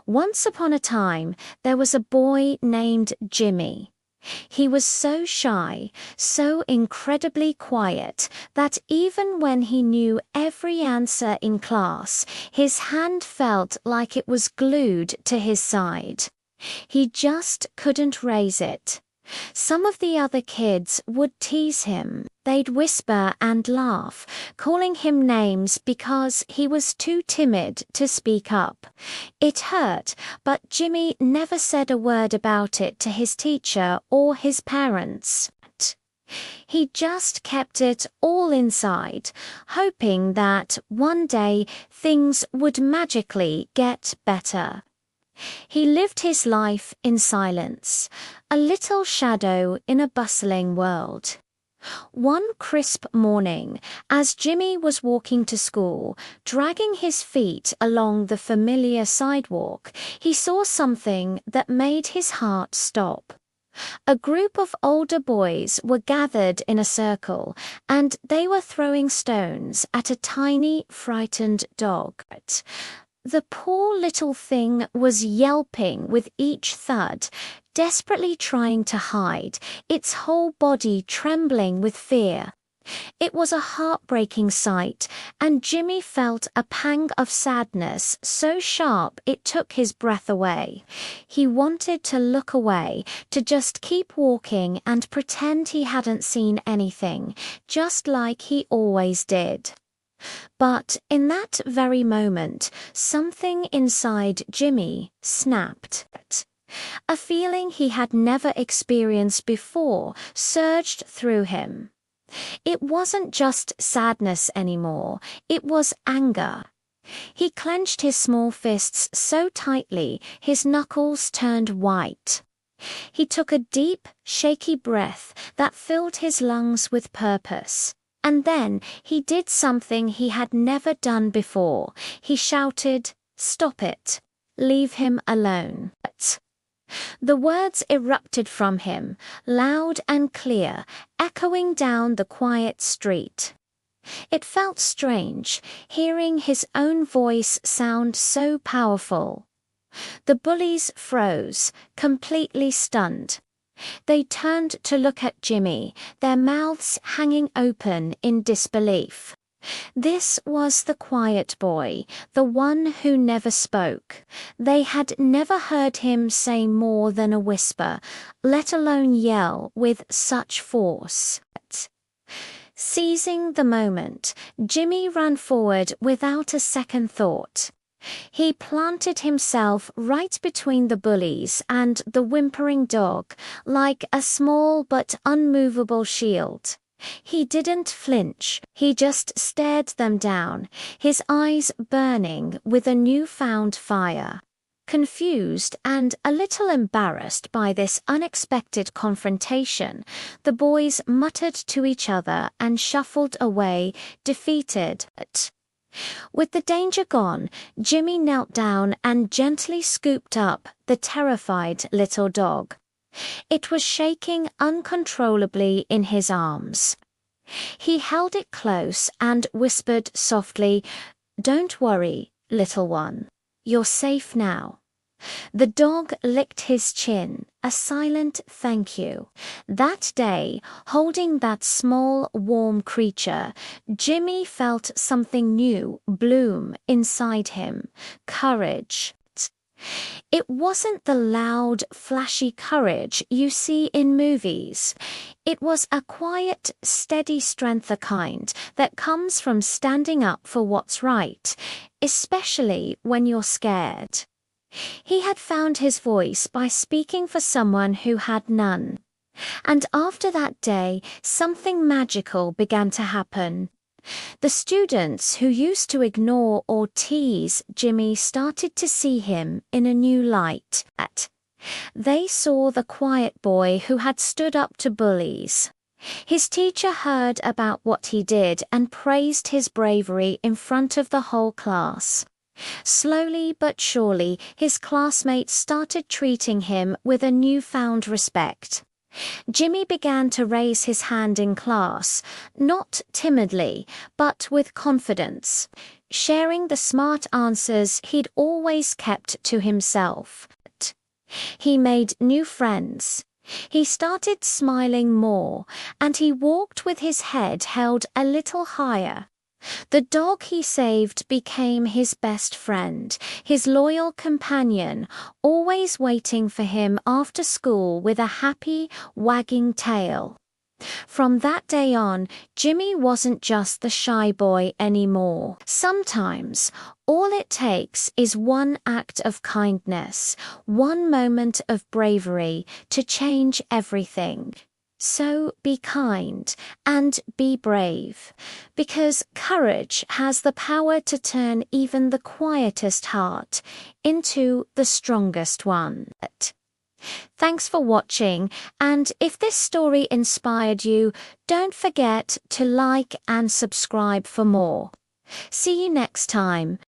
Once upon a time, there was a boy named Jimmy. He was so shy, so incredibly quiet, that even when he knew every answer in class, his hand felt like it was glued to his side. He just couldn't raise it. Some of the other kids would tease him. They'd whisper and laugh, calling him names because he was too timid to speak up. It hurt, but Jimmy never said a word about it to his teacher or his parents. He just kept it all inside, hoping that one day things would magically get better. He lived his life in silence, a little shadow in a bustling world. One crisp morning, as Jimmy was walking to school, dragging his feet along the familiar sidewalk, he saw something that made his heart stop. A group of older boys were gathered in a circle, and they were throwing stones at a tiny, frightened dog. The poor little thing was yelping with each thud, desperately trying to hide, its whole body trembling with fear. It was a heartbreaking sight, and Jimmy felt a pang of sadness so sharp it took his breath away. He wanted to look away, to just keep walking and pretend he hadn't seen anything, just like he always did. But in that very moment, something inside Jimmy snapped. A feeling he had never experienced before surged through him. It wasn't just sadness anymore, it was anger. He clenched his small fists so tightly his knuckles turned white. He took a deep, shaky breath that filled his lungs with purpose. And then he did something he had never done before. He shouted, "Stop it! Leave him alone." The words erupted from him, loud and clear, echoing down the quiet street. It felt strange, hearing his own voice sound so powerful. The bullies froze, completely stunned. They turned to look at Jimmy, their mouths hanging open in disbelief. This was the quiet boy, the one who never spoke. They had never heard him say more than a whisper, let alone yell with such force. Seizing the moment, Jimmy ran forward without a second thought. He planted himself right between the bullies and the whimpering dog, like a small but unmovable shield. He didn't flinch, he just stared them down, his eyes burning with a newfound fire. Confused and a little embarrassed by this unexpected confrontation, the boys muttered to each other and shuffled away, defeated. With the danger gone, Jimmy knelt down and gently scooped up the terrified little dog. It was shaking uncontrollably in his arms. He held it close and whispered softly, "Don't worry, little one. You're safe now." The dog licked his chin, a silent thank you. That day, holding that small, warm creature, Jimmy felt something new bloom inside him: courage. It wasn't the loud, flashy courage you see in movies. It was a quiet, steady strength, the kind that comes from standing up for what's right, especially when you're scared. He had found his voice by speaking for someone who had none. And after that day, something magical began to happen. The students who used to ignore or tease Jimmy started to see him in a new light. They saw the quiet boy who had stood up to bullies. His teacher heard about what he did and praised his bravery in front of the whole class. Slowly but surely, his classmates started treating him with a newfound respect. Jimmy began to raise his hand in class, not timidly, but with confidence. sharing the smart answers he'd always kept to himself. He made new friends. He started smiling more, and he walked with his head held a little higher. The dog he saved became his best friend, his loyal companion, always waiting for him after school with a happy, wagging tail. From that day on, Jimmy wasn't just the shy boy anymore. Sometimes, all it takes is one act of kindness, one moment of bravery to change everything. So be kind and be brave, because courage has the power to turn even the quietest heart into the strongest one. Thanks for watching, and if this story inspired you, don't forget to like and subscribe for more. See you next time.